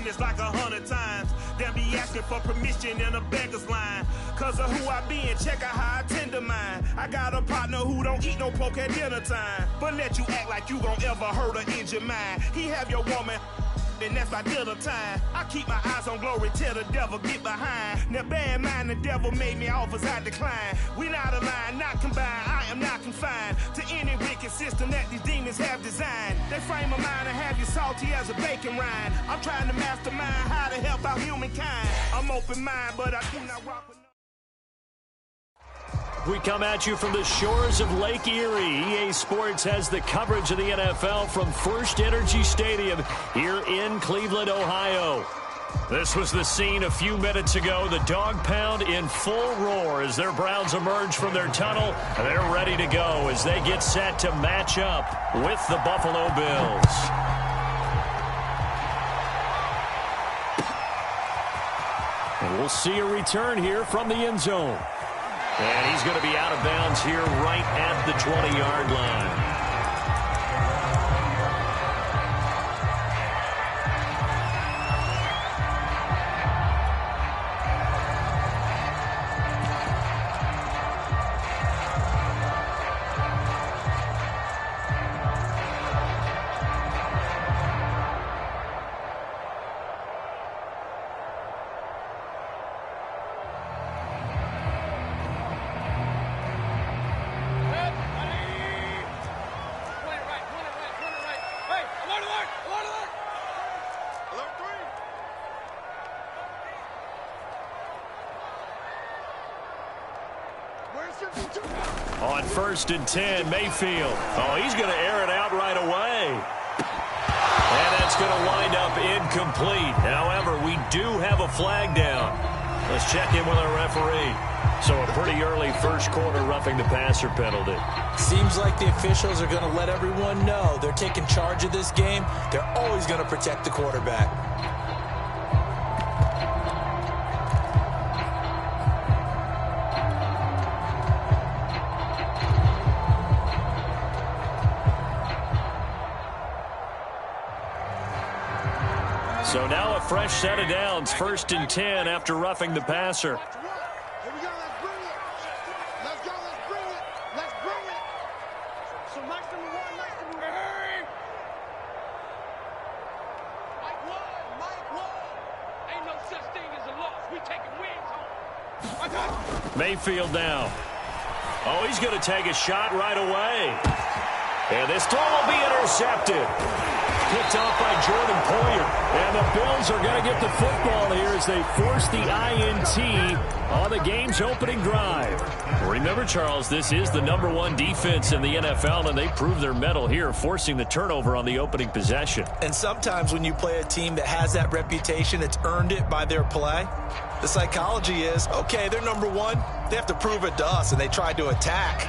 it's like 100 times. They'll be asking for permission in a beggar's line. Cause of who I be and check out how I tend to mine. I got a partner who don't eat no pork at dinner time, but let you act like you gon' ever hurt or injure mine. He have your woman, and that's by dinner time. I keep my eyes on glory till the devil get behind. Now bear in mind the devil made me offers I decline. We not aligned, not combined, I am not confined to any wicked system that these demons have designed. They frame a mind and have you salty as a bacon rind. I'm trying to mastermind how to help out humankind. I'm open mind, but I do not rock with no. We come at you from the shores of Lake Erie. EA Sports has the coverage of the NFL from First Energy Stadium here in Cleveland, Ohio. This was the scene a few minutes ago. The dog pound in full roar as their Browns emerge from their tunnel. They're ready to go as they get set to match up with the Buffalo Bills. And we'll see a return here from the end zone. And he's going to be out of bounds here right at the 20-yard line. On 1st and 10, Mayfield. Oh, he's going to air it out right away. And that's going to wind up incomplete. However, we do have a flag down. Let's check in with our referee. So a pretty early first quarter roughing the passer penalty. Seems like the officials are going to let everyone know they're taking charge of this game. They're always going to protect the quarterback. So now a fresh set of downs, 1st and 10 after roughing the passer. Here we go, let's bring it. Let's go, let's bring it. Let's bring it. So nice number one, nice number one. Hey! Mike Love. Ain't no such thing as a loss. We taking wins home. Mayfield now. Oh, he's going to take a shot right away. And this throw will be intercepted. Picked off by Jordan Poyer. And the Bills are going to get the football here as they force the INT on the game's opening drive. Remember, Charles, this is the #1 defense in the NFL, and they prove their mettle here, forcing the turnover on the opening possession. And sometimes when you play a team that has that reputation, it's earned it by their play. The psychology is, okay, they're #1. They have to prove it to us, and they tried to attack.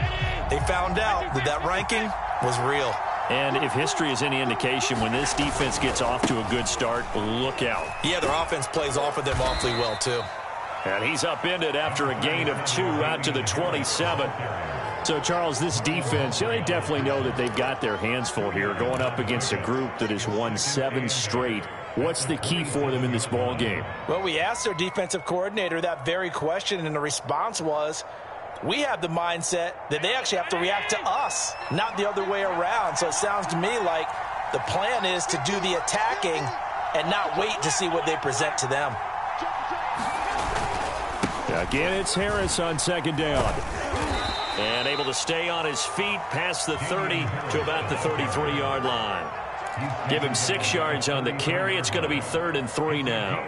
They found out that that ranking was real. And if history is any indication, when this defense gets off to a good start, look out. Yeah, their offense plays off of them awfully well, too. And he's upended after a gain of 2 out to the 27. So, Charles, this defense, they definitely know that they've got their hands full here, going up against a group that has won 7 straight. What's the key for them in this ball game? Well, we asked their defensive coordinator that very question, and the response was, we have the mindset that they actually have to react to us, not the other way around. So it sounds to me like the plan is to do the attacking and not wait to see what they present to them. Again, it's Harris on 2nd down. And able to stay on his feet past the 30 to about the 33-yard line. Give him 6 yards on the carry. It's going to be 3rd and 3 now.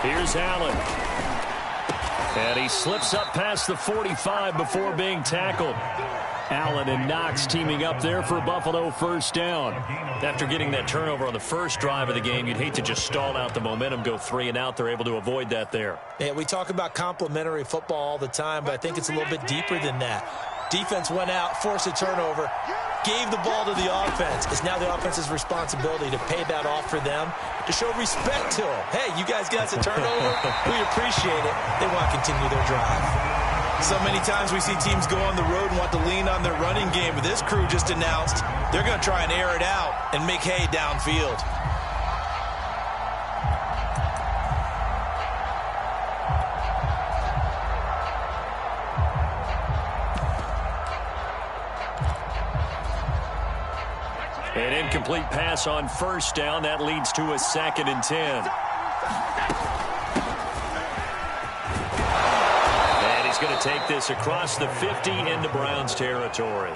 Here's Allen. And he slips up past the 45 before being tackled. Allen and Knox teaming up there for Buffalo 1st down. After getting that turnover on the first drive of the game, you'd hate to just stall out the momentum, go 3 and out. They're able to avoid that there. Yeah, we talk about complementary football all the time, but I think it's a little bit deeper than that. Defense went out, forced a turnover, gave the ball to the offense. It's now the offense's responsibility to pay that off for them, to show respect to them. Hey, you guys got a turnover? We appreciate it. They want to continue their drive. So many times we see teams go on the road and want to lean on their running game, but this crew just announced they're going to try and air it out and make hay downfield. An incomplete pass on first down. That leads to a 2nd and 10. Going to take this across the 50 into Browns territory.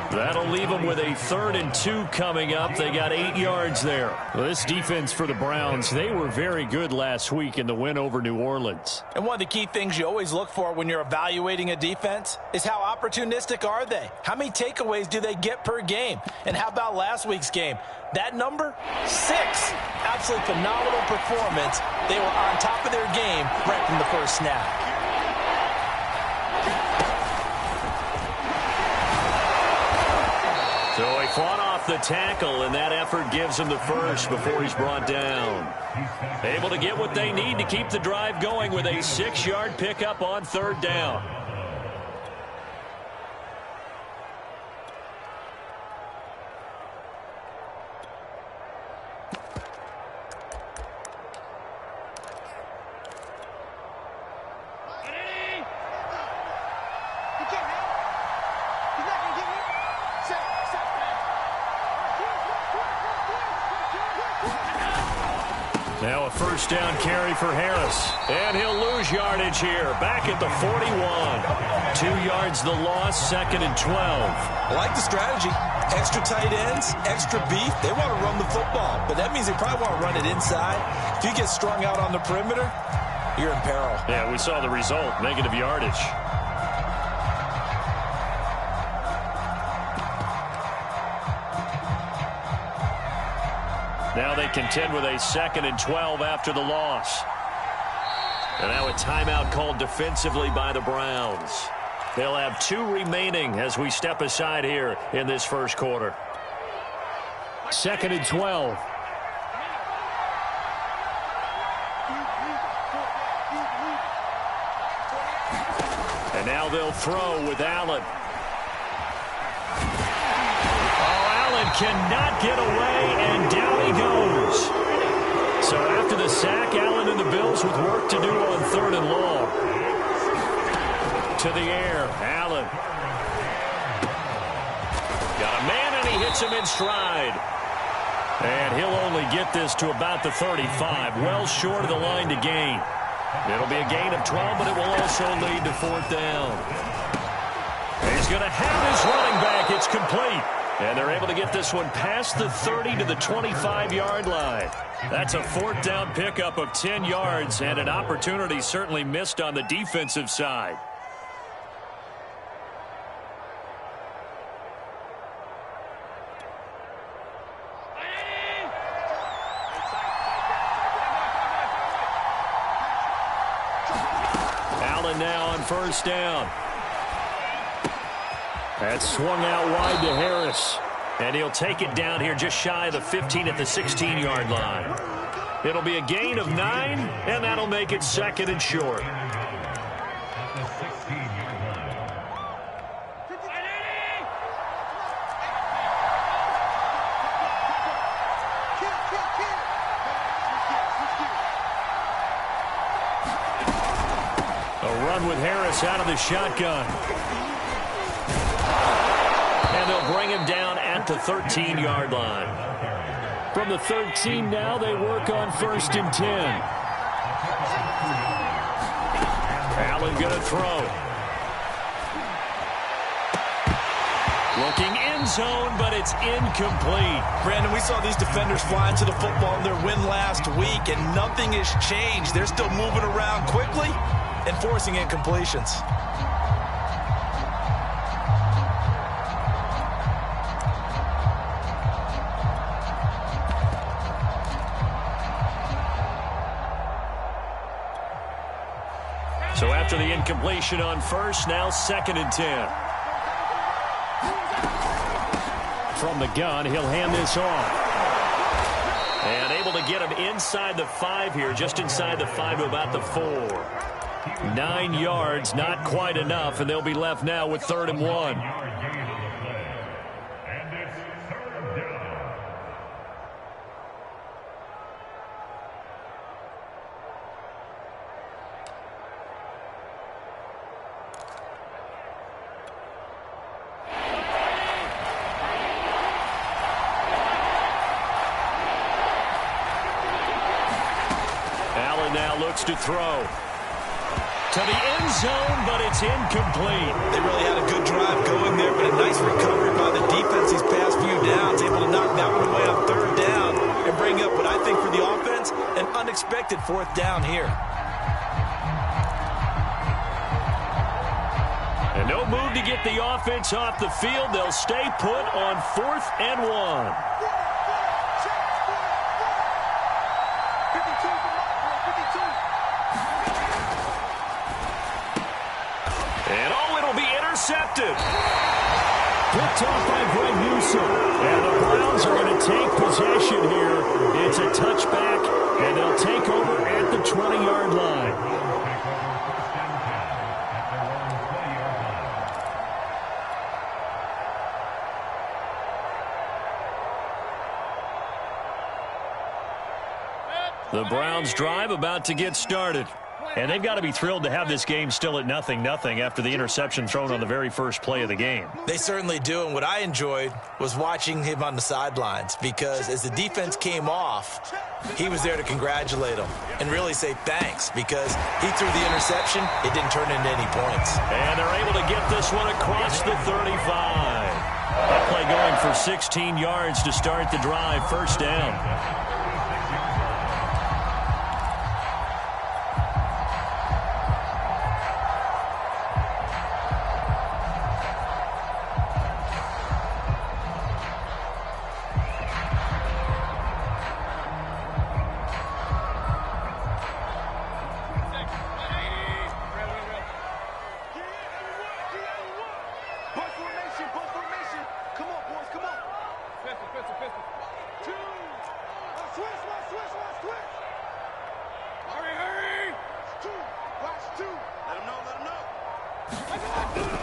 That'll leave them with a 3rd and 2 coming up. They got 8 yards there. Well, this defense for the Browns, they were very good last week in the win over New Orleans. And one of the key things you always look for when you're evaluating a defense is how opportunistic are they? How many takeaways do they get per game? And how about last week's game? That number, 6. Absolutely phenomenal performance. They were on top of their game right from the first snap. So he fought off the tackle, and that effort gives him the first before he's brought down. Able to get what they need to keep the drive going with a 6-yard pickup on 3rd down. Now a 1st down carry for Harris. And he'll lose yardage here. Back at the 41. 2 yards the loss, 2nd and 12. I like the strategy. Extra tight ends, extra beef. They want to run the football, but that means they probably want to run it inside. If you get strung out on the perimeter, you're in peril. Yeah, we saw the result, negative yardage. Now they contend with a 2nd and 12 after the loss. And now a timeout called defensively by the Browns. They'll have 2 remaining as we step aside here in this first quarter. 2nd and 12. And now they'll throw with Allen. Cannot get away, and down he goes. So after the sack, Allen and the Bills with work to do on 3rd and long. To the air, Allen. Got a man, and he hits him in stride. And he'll only get this to about the 35, well short of the line to gain. It'll be a gain of 12, but it will also lead to 4th down. He's going to have his running back. It's complete. And they're able to get this one past the 30 to the 25-yard line. That's a 4th down pickup of 10 yards and an opportunity certainly missed on the defensive side. Allen now on 1st down. That's swung out wide to Harris. And he'll take it down here just shy of the 15 at the 16-yard line. It'll be a gain of 9, and that'll make it 2nd and short. A run with Harris out of the shotgun. And they'll bring him down at the 13-yard line. From the 13 now, they work on 1st and 10. Allen going to throw. Looking end zone, but it's incomplete. Brandon, we saw these defenders fly into the football in their win last week, and nothing has changed. They're still moving around quickly and forcing incompletions. So after the incompletion on 1st, now 2nd and 10. from the gun. He'll hand this off. And able to get him inside the 5 here, just inside the 5 to about the 4. 9 yards, not quite enough, and they'll be left now with 3rd and 1. To throw to the end zone, but it's incomplete. They really had a good drive going there, but a nice recovery by the defense these past few downs, able to knock that one away on 3rd down and bring up what I think for the offense, an unexpected 4th down here. And no move to get the offense off the field. They'll stay put on 4th and 1. Intercepted. Picked off by Greg Newsom. And the Browns are going to take possession here. It's a touchback, and they'll take over at the 20-yard line. The Browns drive about to get started. And they've got to be thrilled to have this game still at 0-0 after the interception thrown on the very first play of the game. They certainly do, and what I enjoyed was watching him on the sidelines, because as the defense came off, he was there to congratulate them and really say thanks, because he threw the interception. It didn't turn into any points. And they're able to get this one across the 35. That play going for 16 yards to start the drive, 1st down.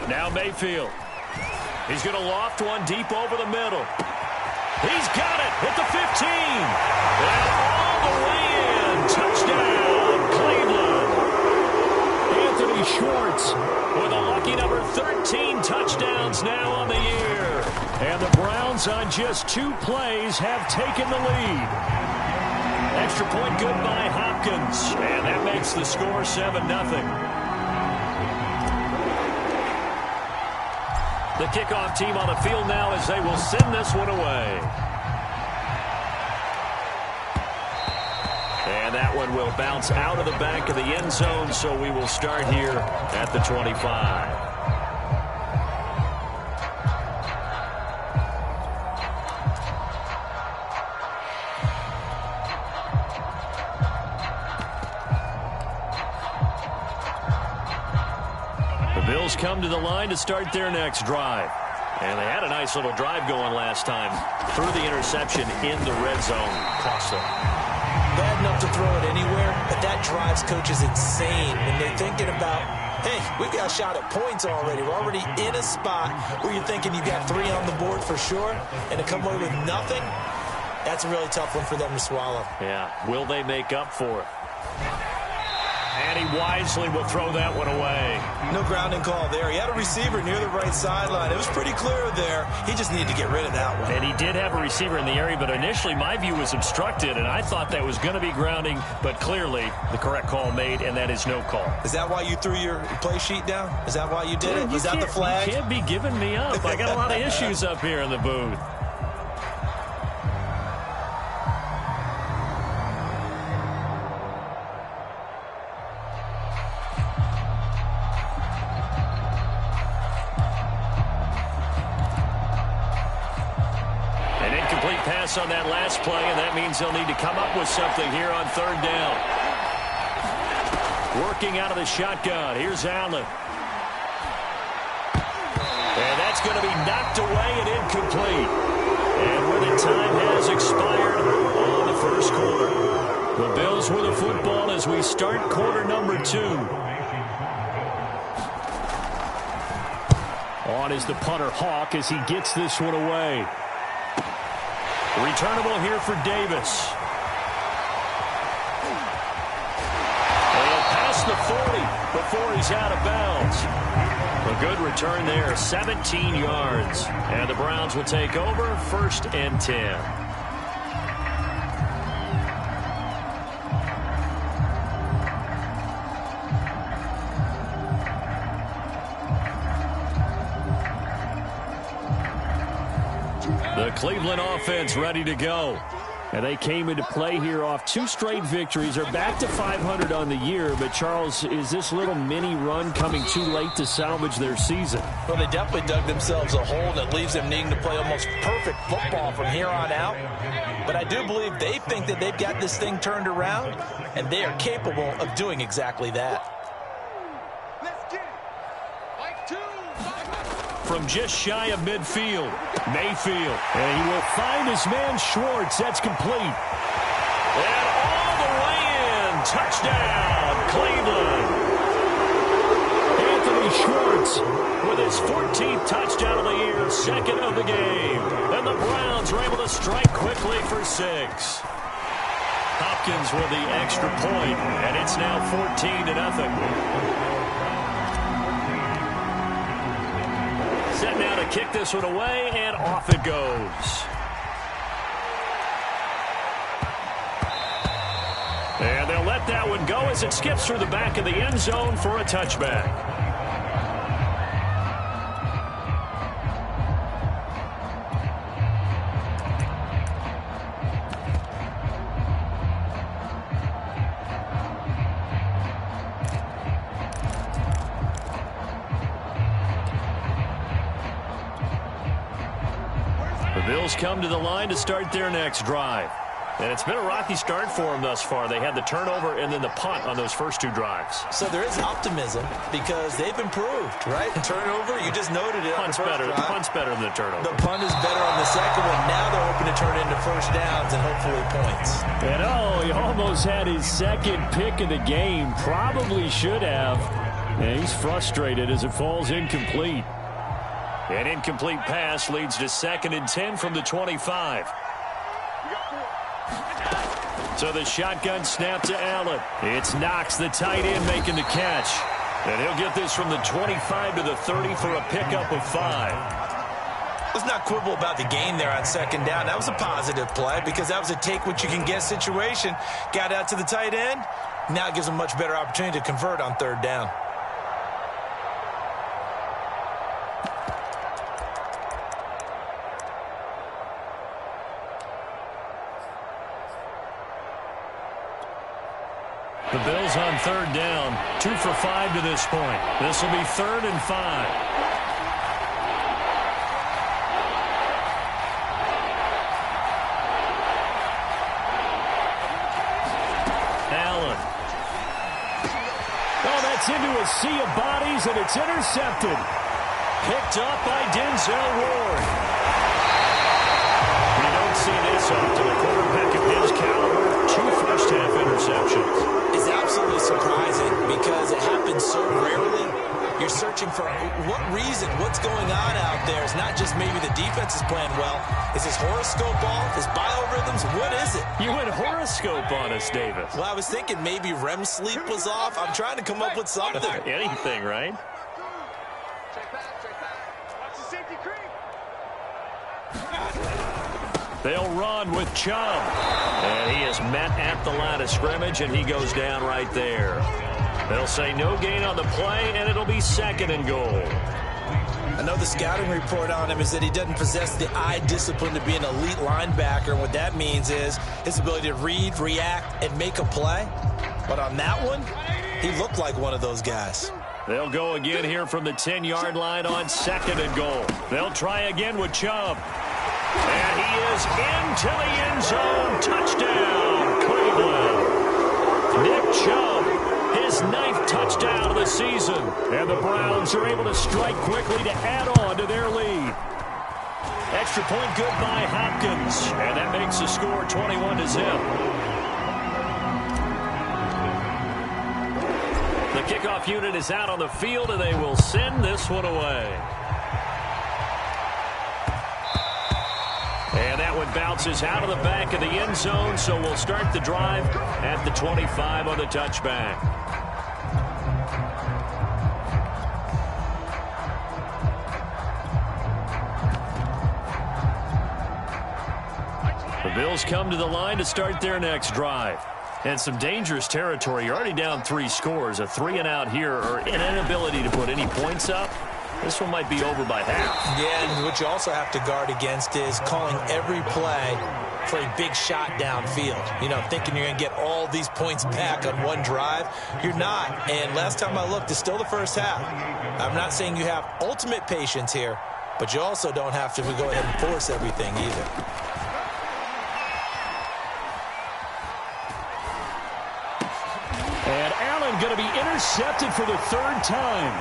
Now Mayfield. He's going to loft one deep over the middle. He's got it at the 15. And all the way in. Touchdown, Cleveland. Anthony Schwartz with a lucky number 13 touchdowns now on the year. And the Browns on just 2 plays have taken the lead. Extra point good by Hopkins. And that makes the score 7-0. The kickoff team on the field now as they will send this one away. And that one will bounce out of the back of the end zone, so we will start here at the 25. Bills come to the line to start their next drive. And they had a nice little drive going last time. Threw the interception in the red zone. Cost them. Bad enough to throw it anywhere, but that drives coaches insane when they're thinking about, hey, we've got a shot at points already. We're already in a spot where you're thinking you've got 3 on the board for sure, and to come away with nothing, that's a really tough one for them to swallow. Yeah, will they make up for it? And he wisely will throw that one away. No grounding call there. He had a receiver near the right sideline. It was pretty clear there. He just needed to get rid of that one. And he did have a receiver in the area, but initially my view was obstructed, and I thought that was going to be grounding, but clearly the correct call made, and that is no call. Is that why you threw your play sheet down? Is that why you did it? Was that the flag? You can't be giving me up. I got a lot of issues up here in the booth. On that last play, and that means they'll need to come up with something here on 3rd down. Working out of the shotgun. Here's Allen. And that's going to be knocked away and incomplete. time has expired on the first quarter. The Bills with the football as we start quarter number 2. On is the punter Hawk as he gets this one away. Returnable here for Davis. And past the 40 before he's out of bounds. A good return there, 17 yards. And the Browns will take over, 1st and 10. The Cleveland offense ready to go. And they came into play here off 2 straight victories. They're back to 500 on the year. But, Charles, is this little mini run coming too late to salvage their season? Well, they definitely dug themselves a hole that leaves them needing to play almost perfect football from here on out. But I do believe they think that they've got this thing turned around, and they are capable of doing exactly that. From just shy of midfield, Mayfield. And he will find his man Schwartz. That's complete. And all the way in. Touchdown, Cleveland. Anthony Schwartz with his 14th touchdown of the year, 2nd of the game. And the Browns are able to strike quickly for 6. Hopkins with the extra point, and it's now 14-0. Set now to kick this one away, and off it goes. And they'll let that one go as it skips through the back of the end zone for a touchback. Bills come to the line to start their next drive. And it's been a rocky start for them thus far. They had the turnover and then the punt on those first 2 drives. So there is optimism because they've improved, right? The turnover, you just noted it. Punt's better. The punt's better than the turnover. The punt is better on the second one. Now they're hoping to turn it into first downs and hopefully points. And he almost had his 2nd pick of the game. Probably should have. And he's frustrated as it falls incomplete. An incomplete pass leads to 2nd and 10 from the 25. So the shotgun snap to Allen. It's Knox, the tight end, making the catch. And he'll get this from the 25 to the 30 for a pickup of 5. Let's not quibble about the gain there on 2nd down. That was a positive play because that was a take-what-you-can-get situation. Got out to the tight end. Now it gives them a much better opportunity to convert on 3rd down. The Bills on 3rd down, 2 for 5 to this point. This will be 3rd and 5. Allen. Oh, that's into a sea of bodies, and it's intercepted. Picked up by Denzel Ward. You don't see this often. A quarterback of his caliber, 2 first-half interceptions. It's absolutely surprising because it happens so rarely. You're searching for what reason, what's going on out there. It's not just maybe the defense is playing well. Is his horoscope off? His biorhythms? What is it? You went horoscope on us, Davis. Well, I was thinking maybe REM sleep was off. I'm trying to come up with something. Anything, right? Watch the safety creep. They'll run with Chubb. And he is met at the line of scrimmage, and he goes down right there. They'll say no gain on the play, and it'll be 2nd and goal. I know the scouting report on him is that he doesn't possess the eye discipline to be an elite linebacker. And what that means is his ability to read, react, and make a play. But on that one, he looked like one of those guys. They'll go again here from the 10-yard line on 2nd and goal. They'll try again with Chubb. And he is into the end zone. Touchdown, Cleveland. Nick Chubb, his 9th touchdown of the season. And the Browns are able to strike quickly to add on to their lead. extra point good by Hopkins. And that makes the score 21-0. The kickoff unit is out on the field, and they will send this one away. And that one bounces out of the back of the end zone, so we'll start the drive at the 25 on the touchback. The Bills come to the line to start their next drive. And some dangerous territory. You're already down 3 scores. A 3-and-out here, or an inability to put any points up. This one might be over by half. Yeah, and what you also have to guard against is calling every play for a big shot downfield. You know, thinking you're going to get all these points back on one drive. You're not. And last time I looked, it's still the first half. I'm not saying you have ultimate patience here, but you also don't have to go ahead and force everything either. And Allen going to be intercepted for the 3rd time.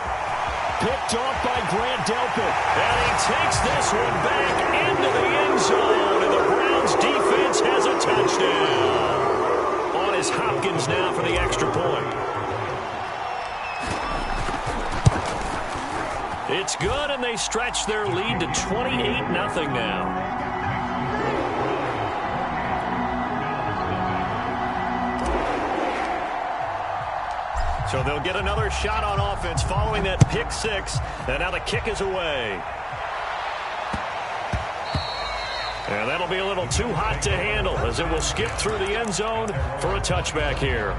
Picked off by Grant Delpit. And he takes this one back into the end zone. And the Browns defense has a touchdown. On is Hopkins now for the extra point. It's good, and they stretch their lead to 28-0 now. So they'll get another shot on offense following that pick 6. And now the kick is away. And that'll be a little too hot to handle as it will skip through the end zone for a touchback here.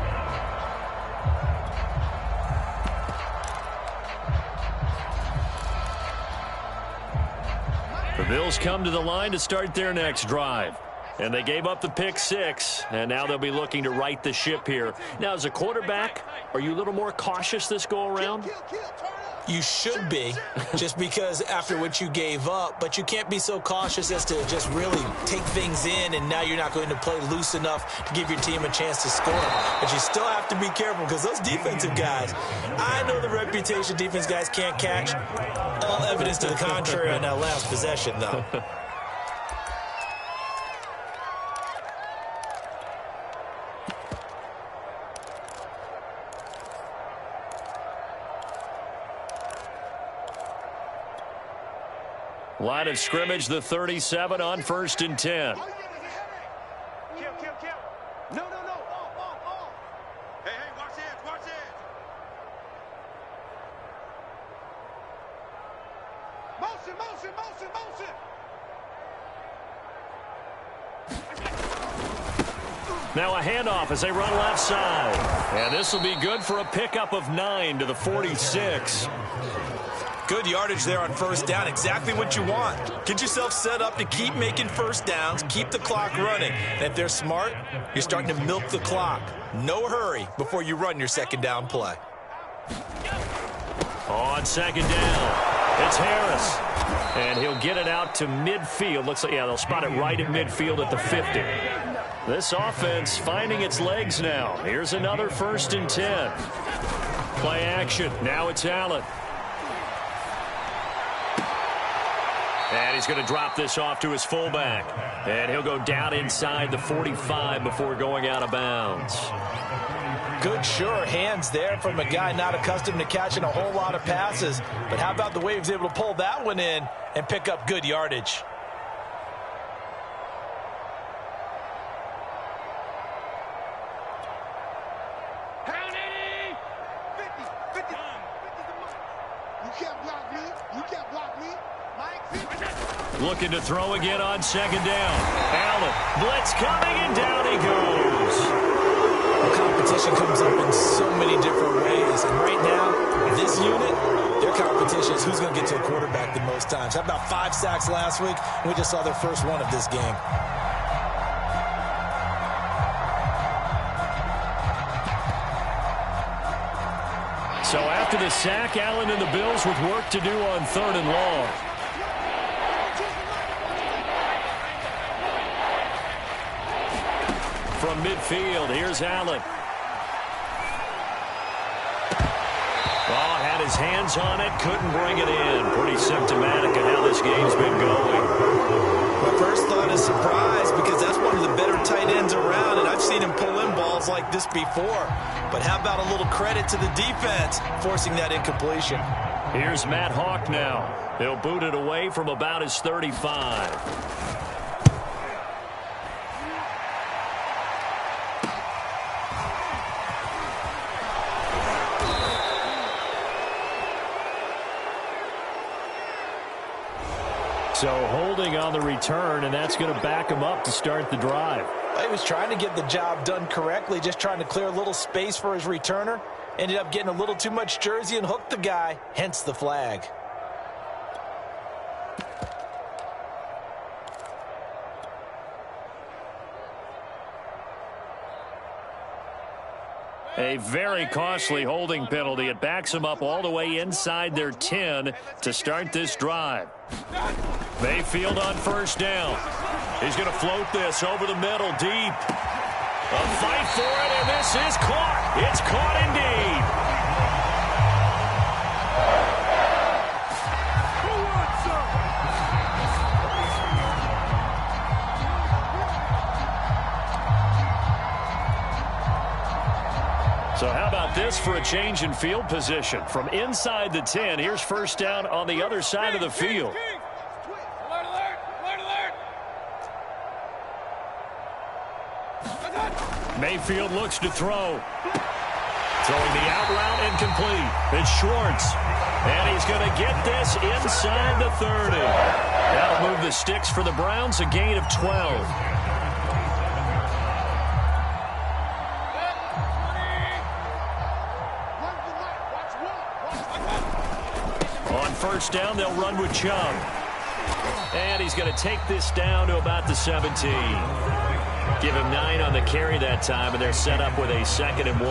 The Bills come to the line to start their next drive. And they gave up the pick 6, and now they'll be looking to right the ship here. Now, as a quarterback, are you a little more cautious this go-around? You should be, just because after what you gave up, but you can't be so cautious as to just really take things in, and now you're not going to play loose enough to give your team a chance to score. But you still have to be careful because those defensive guys, I know the reputation defense guys can't catch. All evidence to the contrary on that last possession, though. Line of scrimmage, the 37 on 1st and 10. Kill. No. Off. Hey, watch it. Motion. Now a handoff as they run left side. And this will be good for a pickup of 9 to the 46. Good yardage there on 1st down. Exactly what you want. Get yourself set up to keep making 1st downs, keep the clock running. And if they're smart, you're starting to milk the clock. No hurry before you run your 2nd down play. On 2nd down, it's Harris. And he'll get it out to midfield. Looks like, yeah, they'll spot it right at midfield at the 50. This offense finding its legs now. Here's another 1st and 10. Play action. Now it's Allen. And he's going to drop this off to his fullback. And he'll go down inside the 45 before going out of bounds. Good, sure hands there from a guy not accustomed to catching a whole lot of passes. But how about the way he was able to pull that one in and pick up good yardage? Looking to throw again on 2nd down. Allen, blitz coming, and down he goes. The competition comes up in so many different ways. And right now, this unit, their competition is who's going to get to a quarterback the most times. How about 5 sacks last week? We just saw their first one of this game. So after the sack, Allen and the Bills with work to do on 3rd and long. From midfield, here's Allen. Oh, had his hands on it, couldn't bring it in. Pretty symptomatic of how this game's been going. a surprise because that's one of the better tight ends around, and I've seen him pull in balls like this before. But how about a little credit to the defense forcing that incompletion? Here's Matt Hawk now. He'll boot it away from about his 35. So holding on the return, and that's going to back him up to start the drive. He was trying to get the job done correctly, just trying to clear a little space for his returner. Ended up getting a little too much jersey and hooked the guy, hence the flag. A very costly holding penalty. It backs them up all the way inside their 10 to start this drive. Mayfield on first down. He's going to float this over the middle, deep. A fight for it, and this is caught. It's caught indeed. So how about this for a change in field position? From inside the 10, here's first down on the other side of the field. Mayfield looks to throw. Throwing the out route incomplete. It's Schwartz. And he's going to get this inside the 30. That'll move the sticks for the Browns, a gain of 12. On first down, they'll run with Chubb. And he's going to take this down to about the 17. Give him 9 on the carry that time, and they're set up with a 2nd and 1.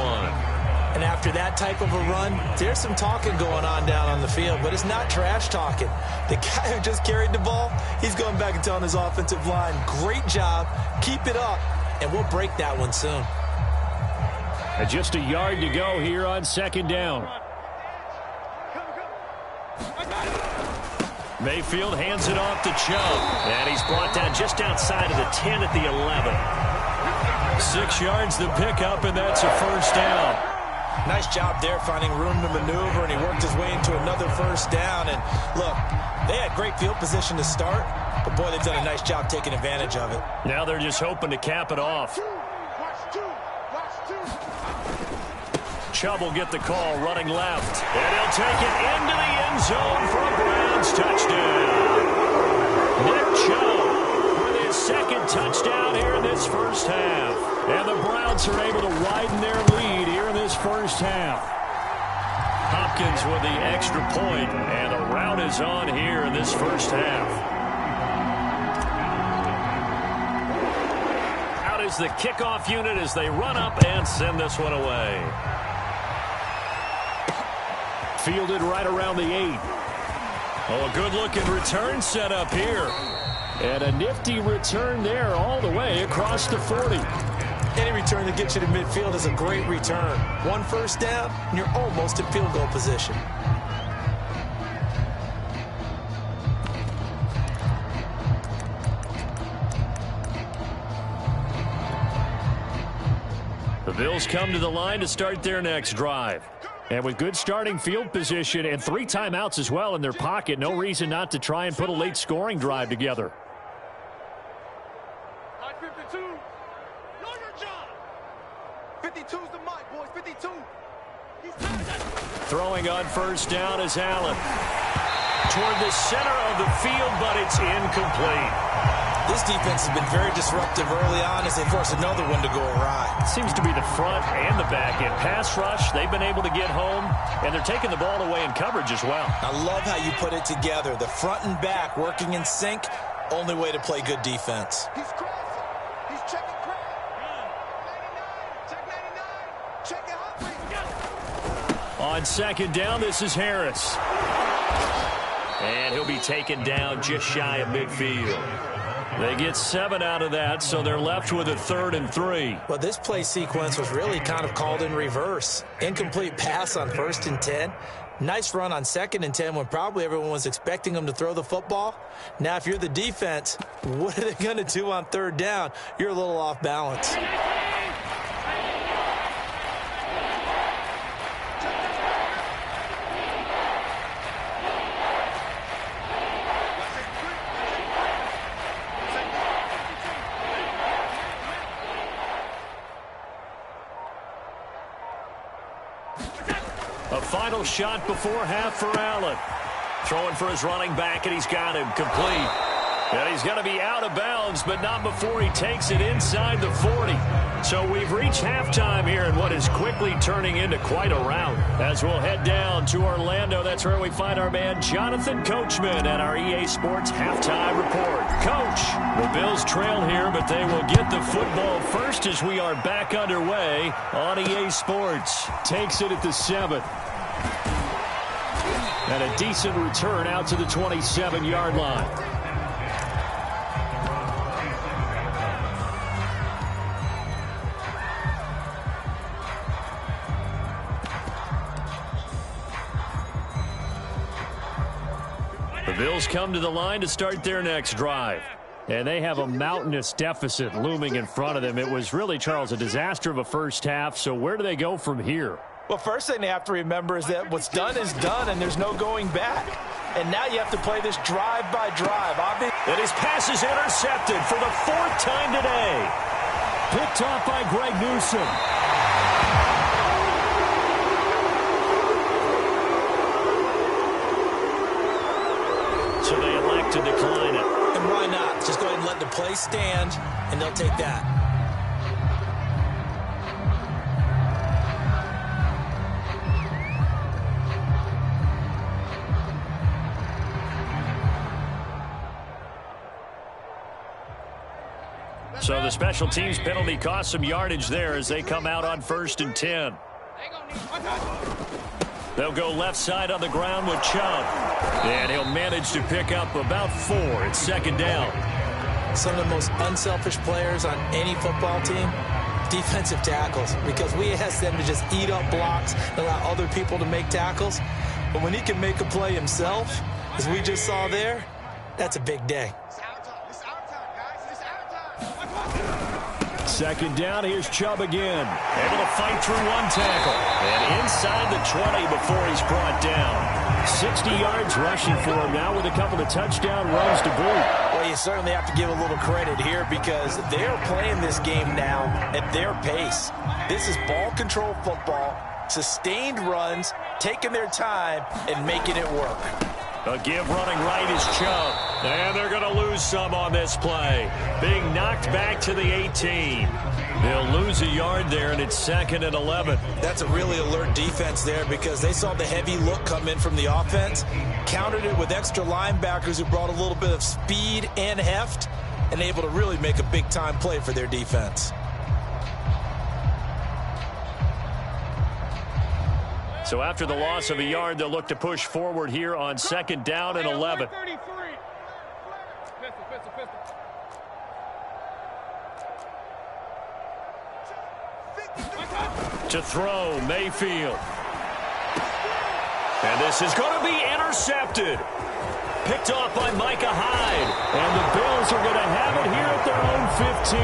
And after that type of a run, there's some talking going on down on the field, but it's not trash talking. The guy who just carried the ball, he's going back and telling his offensive line, great job, keep it up, and we'll break that one soon. And just a yard to go here on 2nd down. Mayfield hands it off to Chubb. And he's brought down just outside of the 10 at the 11. 6 yards the pickup, and that's a first down. Nice job there finding room to maneuver, and he worked his way into another first down. And look, they had great field position to start, but boy, they've done a nice job taking advantage of it. Now they're just hoping to cap it off. Chubb will get the call, running left. And he'll take it into the end zone for a Browns touchdown. Nick Chubb with his 2nd touchdown here in this first half. And the Browns are able to widen their lead here in this first half. Hopkins with the extra point, and the rout is on here in this first half. Out is the kickoff unit as they run up and send this one away. Fielded right around the 8. Oh, a good-looking return set up here. And a nifty return there all the way across the 40. Any return that gets you to midfield is a great return. 1 first down, and you're almost in field goal position. The Bills come to the line to start their next drive. And with good starting field position and 3 timeouts as well in their pocket, no reason not to try and put a late scoring drive together. 52. Know your job. 52's the mic, boys. 52. Throwing on first down is Allen. Toward the center of the field, but it's incomplete. This defense has been very disruptive early on as they force another one to go awry. It seems to be the front and the back end. Pass rush, they've been able to get home, and they're taking the ball away in coverage as well. I love how you put it together. The front and back working in sync, only way to play good defense. He's crossing. He's checking crowd. 99. Check 99. Check it Humphrey. On 2nd down, this is Harris. And he'll be taken down just shy of midfield. They get 7 out of that, so they're left with a 3rd and 3. Well, this play sequence was really kind of called in reverse. Incomplete pass on 1st and 10. Nice run on 2nd and 10 when probably everyone was expecting them to throw the football. Now, if you're the defense, what are they going to do on 3rd down? You're a little off balance. A final shot before half for Allen. Throwing for his running back, and he's got him complete. And he's going to be out of bounds, but not before he takes it inside the 40. So we've reached halftime here in what is quickly turning into quite a rout. As we'll head down to Orlando, that's where we find our man Jonathan Coachman at our EA Sports Halftime Report. Coach, the Bills trail here, but they will get the football first as we are back underway on EA Sports. Takes it at the 7. And a decent return out to the 27-yard line. The Bills come to the line to start their next drive. And they have a mountainous deficit looming in front of them. It was really, Charles, a disaster of a first half. So where do they go from here? Well, first thing they have to remember is that what's done is done, and there's no going back. And now you have to play this drive by drive. And his pass is intercepted for the 4th time today. Picked off by Greg Newsome. So they elect to decline it. And why not? Just go ahead and let the play stand, and they'll take that. So the special teams penalty cost some yardage there as they come out on 1st and 10. They'll go left side on the ground with Chubb. And he'll manage to pick up about 4 at 2nd down. Some of the most unselfish players on any football team, defensive tackles, because we ask them to just eat up blocks and allow other people to make tackles. But when he can make a play himself, as we just saw there, that's a big day. 2nd down, here's Chubb again. Able to fight through 1 tackle. And inside the 20 before he's brought down. 60 yards rushing for him now with a couple of touchdown runs to boot. Well, you certainly have to give a little credit here because they're playing this game now at their pace. This is ball control football, sustained runs, taking their time, and making it work. A give running right is Chubb. And they're going to lose some on this play. Being knocked back to the 18. They'll lose a yard there, and it's 2nd and 11. That's a really alert defense there because they saw the heavy look come in from the offense, countered it with extra linebackers who brought a little bit of speed and heft, and able to really make a big-time play for their defense. So after the loss of a yard, they'll look to push forward here on 2nd down and 11. To throw, Mayfield. And this is going to be intercepted. Picked off by Micah Hyde. And the Bills are going to have it here at their own 15.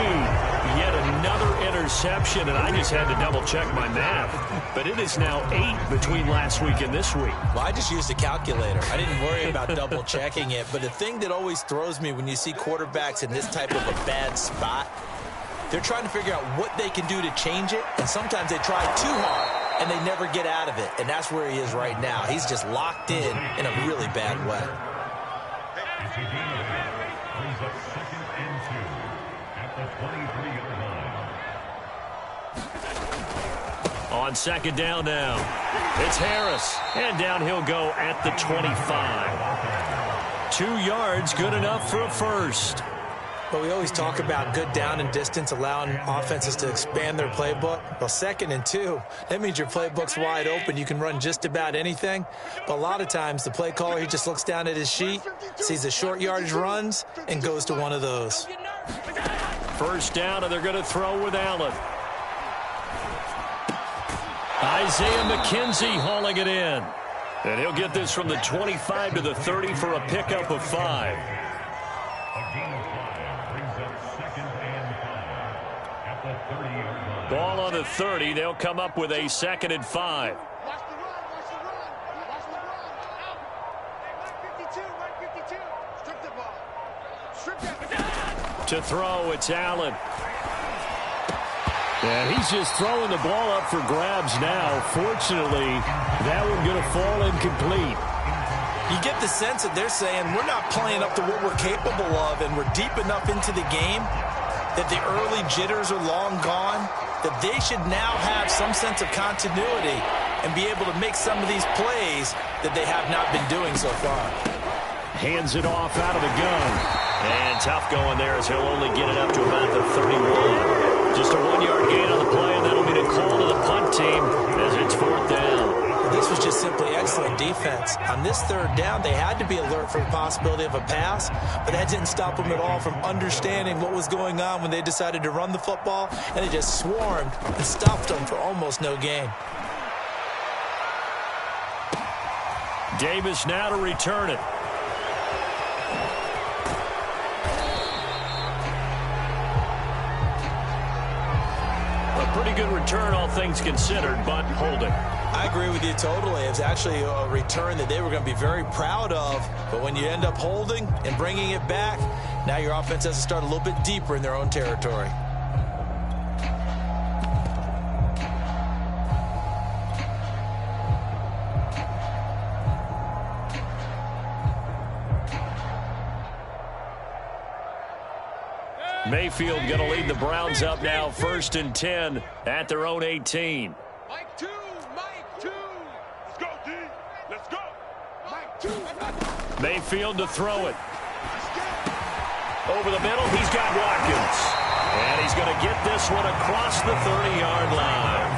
Yet another interception, and I just had to double-check my math. But it is now 8 between last week and this week. Well, I just used a calculator. I didn't worry about double-checking it. But the thing that always throws me when you see quarterbacks in this type of a bad spot, they're trying to figure out what they can do to change it, and sometimes they try too hard, and they never get out of it. And that's where he is right now. He's just locked in a really bad way. On 2nd down now, it's Harris, and down he'll go at the 25. 2 yards, good enough for a first. But we always talk about good down and distance, allowing offenses to expand their playbook. Well, 2nd and 2, that means your playbook's wide open. You can run just about anything. But a lot of times, the play caller, he just looks down at his sheet, sees the short yardage runs, and goes to one of those. First down, and they're going to throw with Allen. Isaiah McKenzie hauling it in. And he'll get this from the 25 to the 30 for a pickup of 5. Ball on the 30. They'll come up with a 2nd and 5. Watch the run, watch the run, watch the run. Out. 152. Strip the ball. Strip that. To throw, it's Allen. And he's just throwing the ball up for grabs now. Fortunately, that one going to fall incomplete. You get the sense that they're saying we're not playing up to what we're capable of, and we're deep enough into the game that the early jitters are long gone, that they should now have some sense of continuity and be able to make some of these plays that they have not been doing so far. Hands it off out of the gun. And tough going there as he'll only get it up to about the 31. Just a 1-yard gain on the play, and that'll be the call to the punt team as it's 4th down. This was just simply excellent defense. On this 3rd down, they had to be alert for the possibility of a pass, but that didn't stop them at all from understanding what was going on when they decided to run the football, and they just swarmed and stopped them for almost no gain. Davis now to return it. Pretty good return, all things considered, but holding. I agree with you totally. It was actually a return that they were going to be very proud of, but when you end up holding and bringing it back, now your offense has to start a little bit deeper in their own territory. Mayfield going to lead the Browns up now, 1st and 10 at their own 18. Mike 2, Mike 2. Let's go, D. Let's go. Mike 2. Mayfield to throw it. Over the middle, he's got Watkins. And he's going to get this one across the 30-yard line.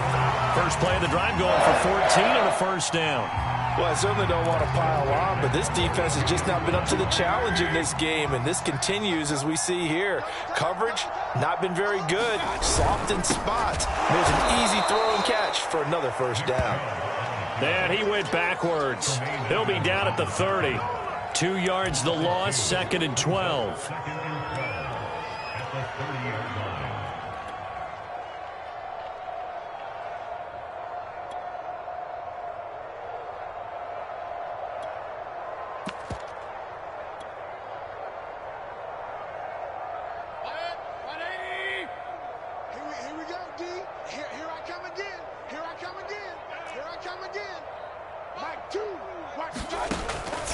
First play of the drive going for 14 and a 1st down. Well, I certainly don't want to pile on, but this defense has just not been up to the challenge in this game, and this continues as we see here. Coverage, not been very good. Soft in spots. There's an easy throw and catch for another 1st down. And he went backwards. He'll be down at the 30. 2 yards the loss, 2nd and 12.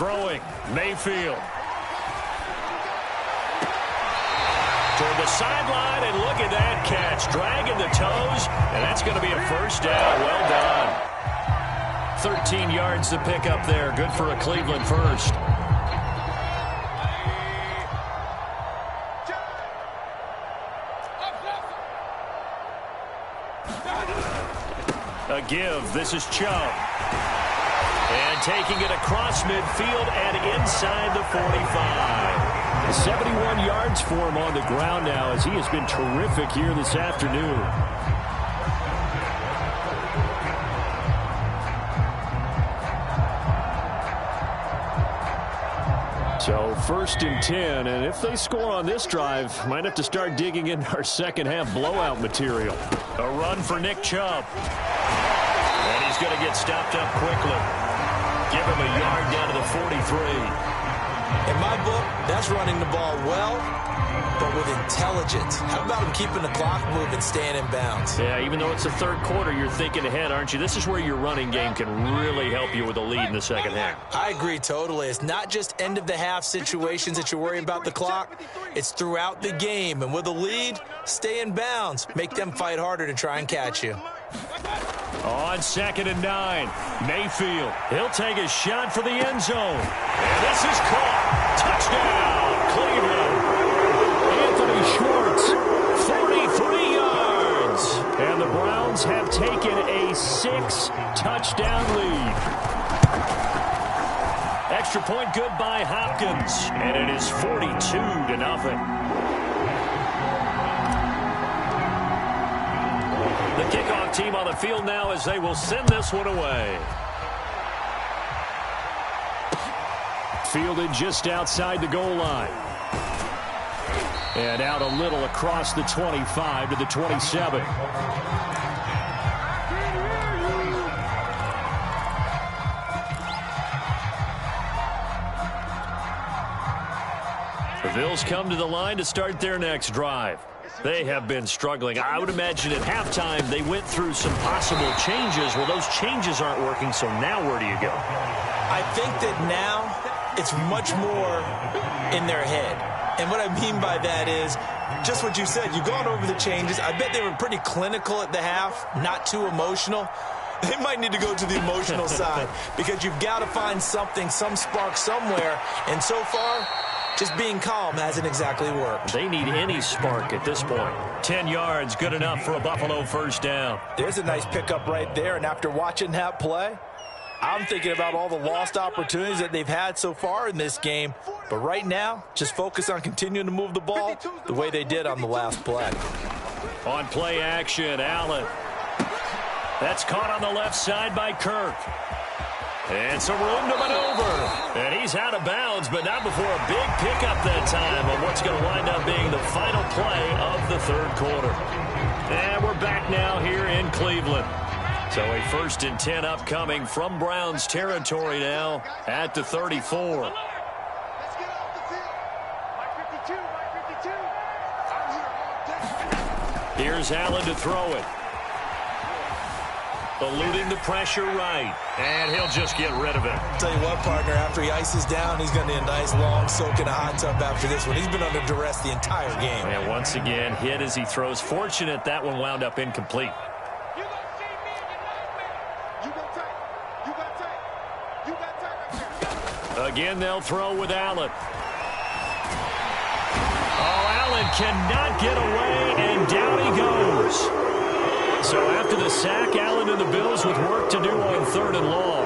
Throwing, Mayfield. Toward the sideline, and look at that catch. Dragging the toes, and that's going to be a 1st down. Well done. 13 yards to pick up there. Good for a Cleveland 1st. A give. This is Chubb. And taking it across midfield and inside the 45. 71 yards for him on the ground now as he has been terrific here this afternoon. So 1st and 10, and if they score on this drive, might have to start digging into our second half blowout material. A run for Nick Chubb. And he's going to get stopped up quickly. Give him a yard down to the 43. In my book, that's running the ball well, but with intelligence. How about him keeping the clock moving, staying in bounds? Yeah, even though it's the 3rd quarter, you're thinking ahead, aren't you? This is where your running game can really help you with a lead in the 2nd half. I agree totally. It's not just end-of-the-half situations that you're worried about the clock. It's throughout the game. And with a lead, stay in bounds. Make them fight harder to try and catch you. On 2nd and 9, Mayfield. He'll take a shot for the end zone. And this is caught. Touchdown, Cleveland. Anthony Schwartz, 43 yards. And the Browns have taken a 6-touchdown lead. Extra point good by Hopkins. And it is 42-0. The kickoff team on the field now as they will send this one away. fielded just outside the goal line. And out a little across the 25 to the 27. The Bills come to the line to start their next drive. They have been struggling. I would imagine at halftime they went through some possible changes. Well, those changes aren't working, so now where do you go? I think that now it's much more in their head. And what I mean by that is just what you said. You've gone over the changes. I bet they were pretty clinical at the half, not too emotional. They might need to go to the emotional side because you've got to find something, some spark somewhere. And so far, just being calm hasn't exactly worked. They need any spark at this point. 10 yards, good enough for a Buffalo first down. There's a nice pickup right there. And after watching that play, I'm thinking about all the lost opportunities that they've had so far in this game. But right now, just focus on continuing to move the ball the way they did on the last play. On play action, Allen. That's caught on the left side by Kirk. And some room to maneuver. And he's out of bounds, but not before a big pickup that time on what's going to wind up being the final play of the third quarter. And we're back now here in Cleveland. So a 1st and 10 upcoming from Browns territory now at the 34. Let's get off the field. My 52, my 52. I'm here all day. Here's Allen to throw it. Eluding the pressure right. And he'll just get rid of it. I'll tell you what, partner, after he ices down, he's going to need a nice long soak in a hot tub after this one. He's been under duress the entire game. And once again, hit as he throws. Fortunate that one wound up incomplete. You gonna see me and you know me. You got tight. You got tight. You got tight right there. Again, they'll throw with Allen. Oh, Allen cannot get away, and down he goes. So after the sack, Allen and the Bills with work to do on 3rd and long.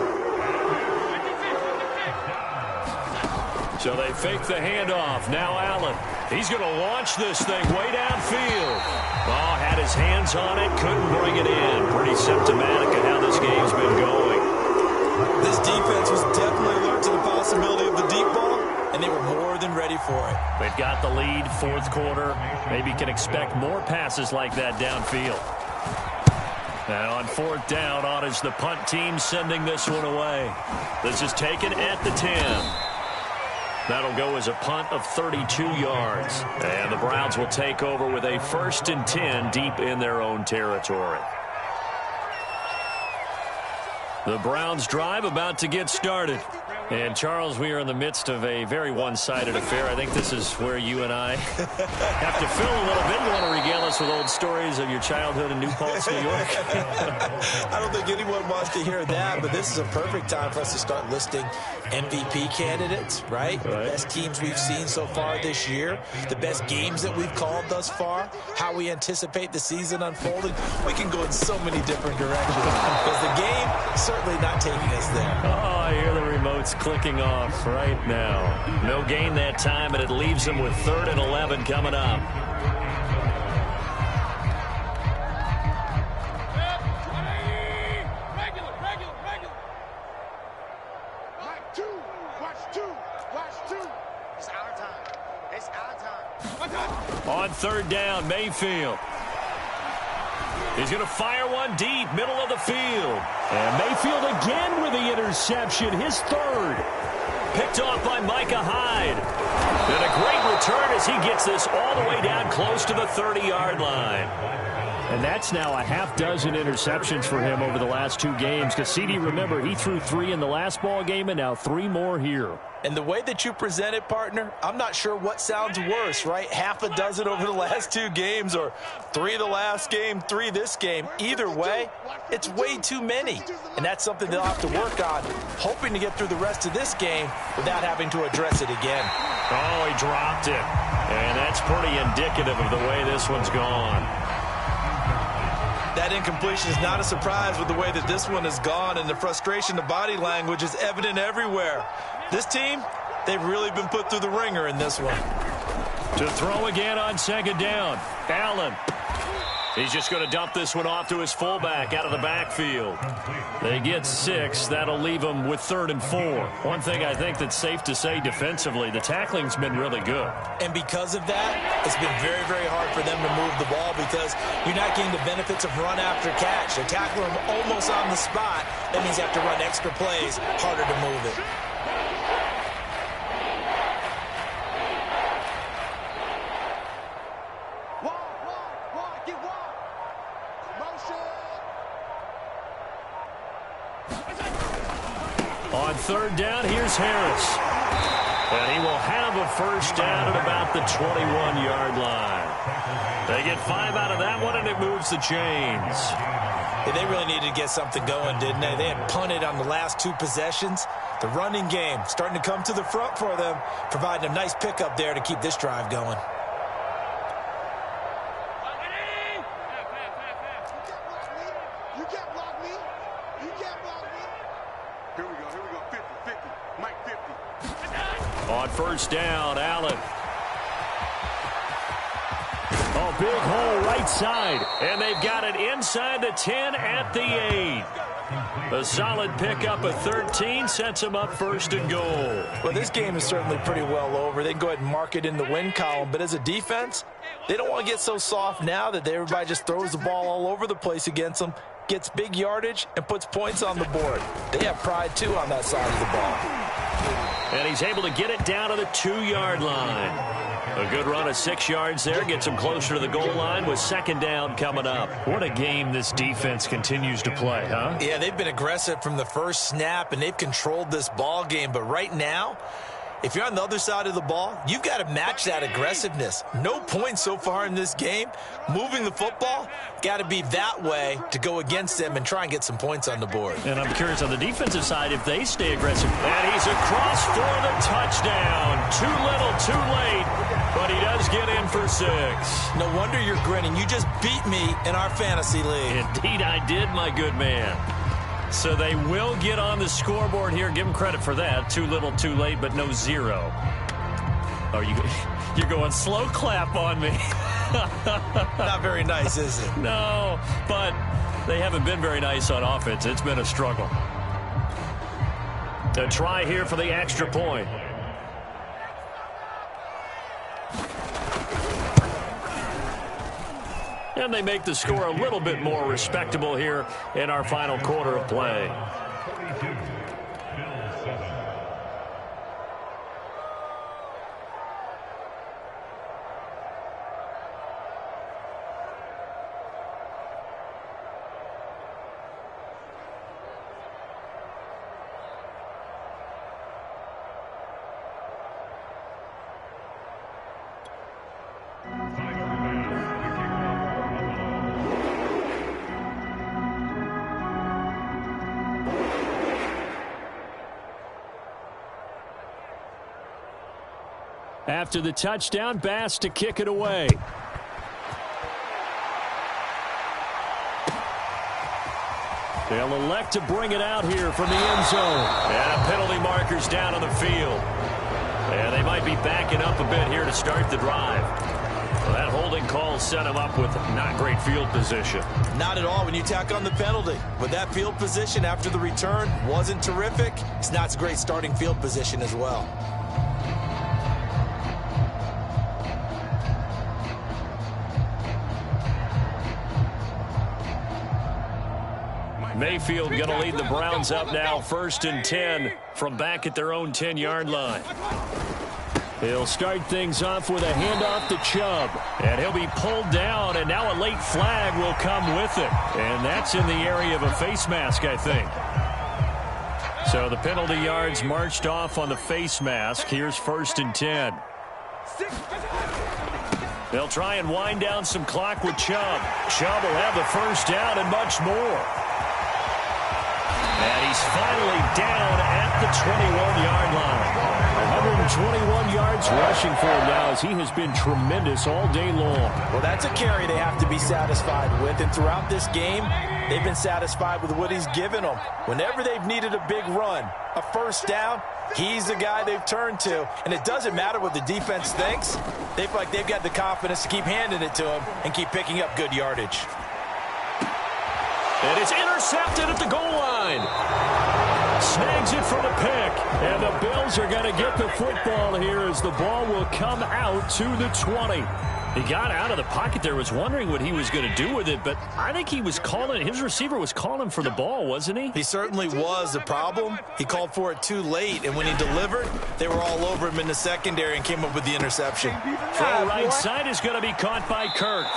So they fake the handoff. Now Allen. He's going to launch this thing way downfield. Oh, had his hands on it, couldn't bring it in. Pretty symptomatic of how this game's been going. This defense was definitely alert to the possibility of the deep ball, and they were more than ready for it. They've got the lead, 4th quarter. Maybe can expect more passes like that downfield. And on 4th down, on is the punt team sending this one away. This is taken at the 10. That'll go as a punt of 32 yards. And the Browns will take over with a 1st and 10 deep in their own territory. The Browns drive about to get started. And, Charles, we are in the midst of a very one-sided affair. I think this is where you and I have to fill a little bit. You want to regale us with old stories of your childhood in New Paltz, New York? I don't think anyone wants to hear that, but this is a perfect time for us to start listing MVP candidates, right? The best teams we've seen so far this year, the best games that we've called thus far, how we anticipate the season unfolding. We can go in so many different directions because the game is certainly not taking us there. Oh, I hear the remotes clicking off right now. No gain that time, and it leaves them with 3rd and 11 coming up. On 3rd down, Mayfield. He's going to fire one deep, middle of the field. And Mayfield again with the interception, his 3rd. Picked off by Micah Hyde. And a great return as he gets this all the way down close to the 30-yard line. And that's now a half dozen interceptions for him over the last 2 games. Because, CD, remember, he threw 3 in the last ball game and now 3 more here. And the way that you present it, partner, I'm not sure what sounds worse, right? Half a dozen over the last 2 games or 3 the last game, 3 this game. Either way, it's way too many. And that's something they'll have to work on, hoping to get through the rest of this game without having to address it again. Oh, he dropped it. And that's pretty indicative of the way this one's gone. That incompletion is not a surprise with the way that this one has gone, and the frustration, the body language is evident everywhere. This team, they've really been put through the ringer in this one. To throw again on 2nd down. Allen. He's just going to dump this one off to his fullback out of the backfield. They get 6. That'll leave them with 3rd and 4. One thing I think that's safe to say defensively, the tackling's been really good. And because of that, it's been very, very hard for them to move the ball because you're not getting the benefits of run after catch. They're tackling them almost on the spot. That means you have to run extra plays, harder to move it. On 3rd down, here's Harris. And he will have a first down at about the 21-yard line. They get 5 out of that one, and it moves the chains. Yeah, they really needed to get something going, didn't they? They had punted on the last 2 possessions. The running game starting to come to the front for them, providing a nice pickup there to keep this drive going. You can't block me. You can't block me. Here we go. 50. Mike 50. On 1st down, Allen. Oh, big hole right side. And they've got it inside the 10 at the 8. A solid pickup of 13 sets them up 1st and goal. Well, this game is certainly pretty well over. They can go ahead and mark it in the win column. But as a defense, they don't want to get so soft now that everybody just throws the ball all over the place against them, gets big yardage, and puts points on the board. They have pride, too, on that side of the ball. And he's able to get it down to the 2-yard line. A good run of 6 yards there. Gets him closer to the goal line with 2nd down coming up. What a game this defense continues to play, huh? Yeah, they've been aggressive from the first snap, and they've controlled this ball game. But right now, if you're on the other side of the ball, you've got to match that aggressiveness. No points so far in this game. Moving the football, got to be that way to go against them and try and get some points on the board. And I'm curious on the defensive side if they stay aggressive. And he's across for the touchdown. Too little, too late, but he does get in for 6. No wonder you're grinning. You just beat me in our fantasy league. Indeed I did, my good man. So they will get on the scoreboard here. Give them credit for that. Too little, too late, but no 0. Oh, you're going slow clap on me. Not very nice, is it? No, but they haven't been very nice on offense. It's been a struggle. A try here for the extra point. And they make the score a little bit more respectable here in our final quarter of play. After the touchdown, Bass to kick it away. They'll elect to bring it out here from the end zone. And a penalty marker's down on the field. And they might be backing up a bit here to start the drive. Well, that holding call set him up with not great field position. Not at all when you tack on the penalty. With that field position after the return wasn't terrific. It's not a great starting field position as well. Mayfield going to lead the Browns up now, 1st and 10 from back at their own 10-yard line. He'll start things off with a handoff to Chubb. And he'll be pulled down, and now a late flag will come with it. And that's in the area of a face mask, I think. So the penalty yards marched off on the face mask. Here's 1st and 10. They'll try and wind down some clock with Chubb. Chubb will have the first down and much more. And he's finally down at the 21-yard line. 21 yards rushing for him now, as he has been tremendous all day long. Well, that's a carry they have to be satisfied with. And throughout this game, they've been satisfied with what he's given them. Whenever they've needed a big run, a first down, he's the guy they've turned to. And it doesn't matter what the defense thinks. They feel like they've got the confidence to keep handing it to him and keep picking up good yardage. And it's intercepted at the goal line. Snags it for the pick. And the Bills are going to get the football here as the ball will come out to the 20. He got out of the pocket there, was wondering what he was going to do with it, but I think he was calling, his receiver was calling for the ball, wasn't he? He certainly was. The problem, he called for it too late, and when he delivered, they were all over him in the secondary and came up with the interception. Throw right side is going to be caught by Kirk.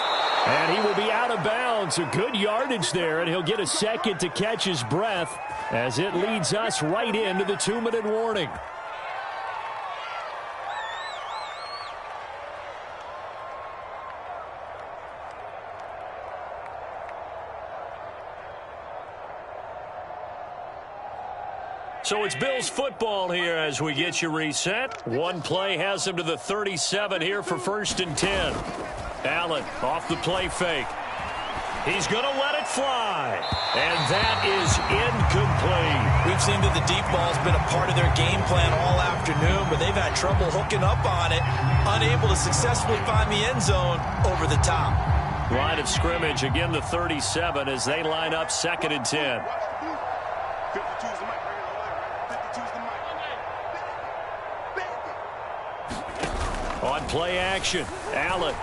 And he will be out of bounds. A good yardage there, and he'll get a second to catch his breath as it leads us right into the 2-minute warning. So it's Bills football here as we get you reset. One play has him to the 37 here for 1st and 10. Allen off the play fake. He's going to let it fly. And that is incomplete. We've seen that the deep ball's been a part of their game plan all afternoon, but they've had trouble hooking up on it, unable to successfully find the end zone over the top. Line of scrimmage, again the 37 as they line up 2nd and 10. On play action, Allen.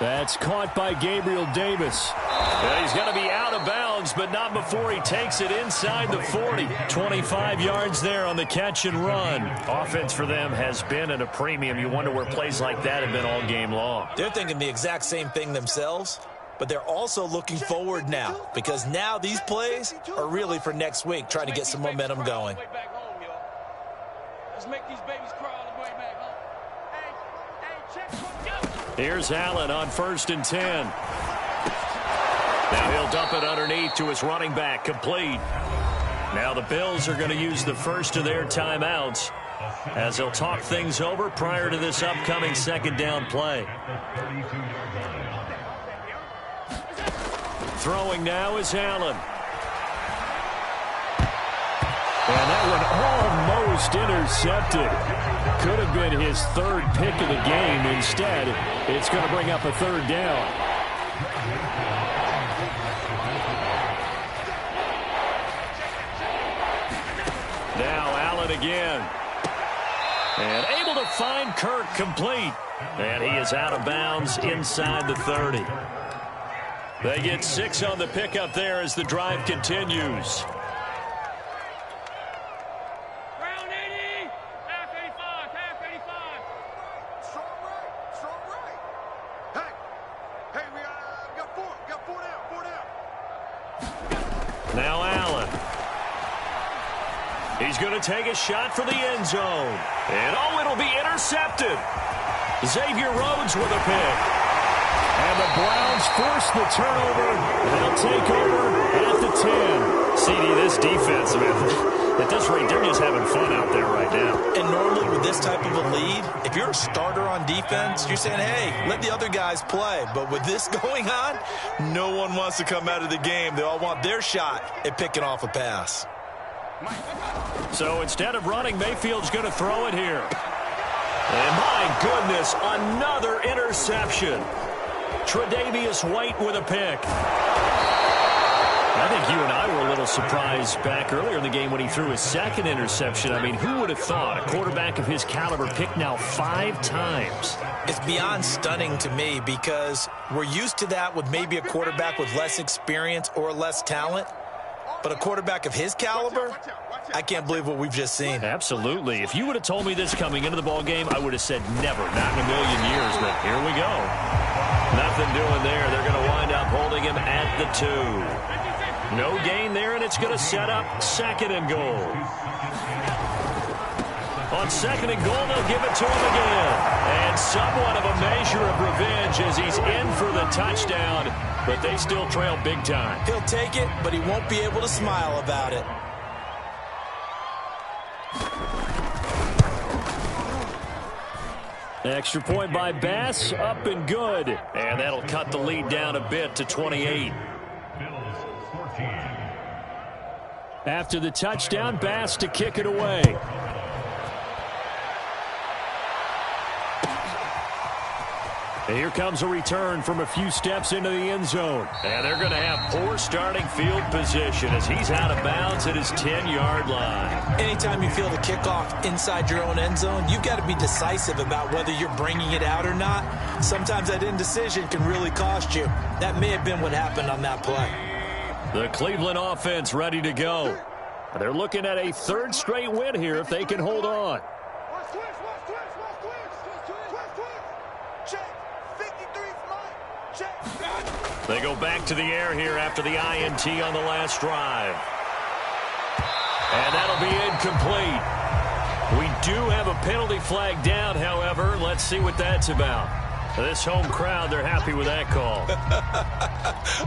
That's caught by Gabriel Davis. And he's going to be out of bounds, but not before he takes it inside the 40. 25 yards there on the catch and run. Offense for them has been at a premium. You wonder where plays like that have been all game long. They're thinking the exact same thing themselves, but they're also looking forward now, because now these plays are really for next week, trying to get some momentum going. Let's make these babies crawl on the way back home. Hey, check. Here's Allen on 1st and 10. Now he'll dump it underneath to his running back, complete. Now the Bills are going to use the first of their timeouts as they'll talk things over prior to this upcoming 2nd down play. Throwing now is Allen. And that one almost intercepted. Could have been his 3rd pick of the game. Instead, it's going to bring up a 3rd down. Now Allen again. And able to find Kirk, complete. And he is out of bounds inside the 30. They get 6 on the pickup there as the drive continues. Now Allen. He's going to take a shot for the end zone. And it'll be intercepted. Xavier Rhodes with a pick. And the Browns force the turnover. They'll take over at the 10. CD, this defense, man, at this rate, they're just having fun out there right now. And normally with this type of a lead, if you're a starter on defense, you're saying, hey, let the other guys play. But with this going on, no one wants to come out of the game. They all want their shot at picking off a pass. So instead of running, Mayfield's going to throw it here. And my goodness, another interception. Tre'Davious White with a pick. I think you and I were a little surprised back earlier in the game when he threw his 2nd interception. I mean, who would have thought a quarterback of his caliber picked now 5 times? It's beyond stunning to me because we're used to that with maybe a quarterback with less experience or less talent. But a quarterback of his caliber, I can't believe what we've just seen. Absolutely. If you would have told me this coming into the ball game, I would have said never, not in a million years. But here we go. Nothing doing there. They're going to wind up holding him at the 2. No gain there, and it's going to set up 2nd and goal. On 2nd and goal, they'll give it to him again. And somewhat of a measure of revenge as he's in for the touchdown, but they still trail big time. He'll take it, but he won't be able to smile about it. Extra point by Bass, up and good. And that'll cut the lead down a bit to 28. After the touchdown, Bass to kick it away. And here comes a return from a few steps into the end zone. And they're going to have poor starting field position as he's out of bounds at his 10-yard line. Anytime you feel the kickoff inside your own end zone, you've got to be decisive about whether you're bringing it out or not. Sometimes that indecision can really cost you. That may have been what happened on that play. The Cleveland offense ready to go. They're looking at a third straight win here if they can hold on. They go back to the air here after the INT on the last drive. And that'll be incomplete. We do have a penalty flag down, however. Let's see what that's about. This home crowd, they're happy with that call.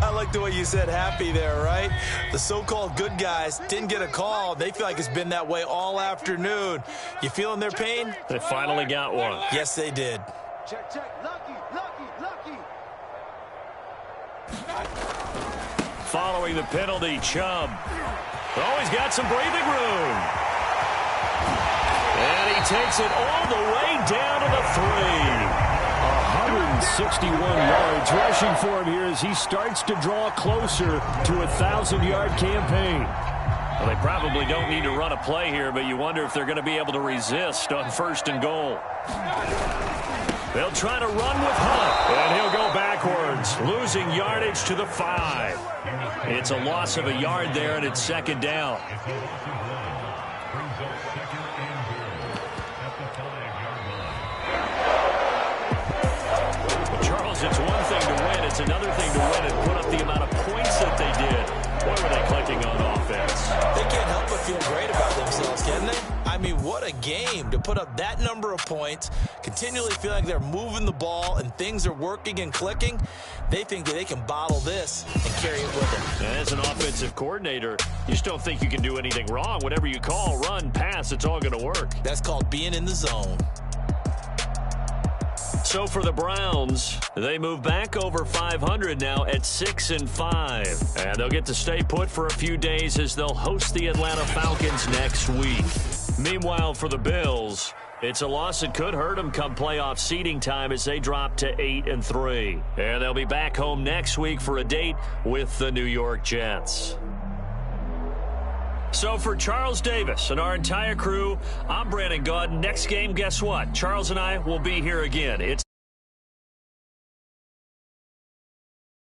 I like the way you said happy there, right? The so-called good guys didn't get a call. They feel like it's been that way all afternoon. You feeling their pain? They finally got one. Yes, they did. Check, check. Lucky, lucky, lucky. Following the penalty, Chubb. Oh, he's got some breathing room. And he takes it all the way down to the 3. 161 yards rushing for him here as he starts to draw closer to a 1,000-yard campaign. Well, they probably don't need to run a play here, but you wonder if they're going to be able to resist on 1st and goal. They'll try to run with Hunt, and he'll go backwards, losing yardage to the 5. It's a loss of a yard there, and it's 2nd down. Charles, it's one thing to win. It's another thing to win and put up the amount of points that they did. Boy, were they clicking on offense. They can't help but feel great about themselves, can they? I mean, what a game to put up that number of points, continually feel like they're moving the ball and things are working and clicking. They think that they can bottle this and carry it with them. And as an offensive coordinator, you just don't think you can do anything wrong. Whatever you call, run, pass, it's all going to work. That's called being in the zone. So for the Browns, they move back over 500 now at 6-5. And they'll get to stay put for a few days as they'll host the Atlanta Falcons next week. Meanwhile, for the Bills, it's a loss that could hurt them come playoff seeding time as they drop to 8-3. And they'll be back home next week for a date with the New York Jets. So for Charles Davis and our entire crew, I'm Brandon Gaudin. Next game, guess what? Charles and I will be here again. It's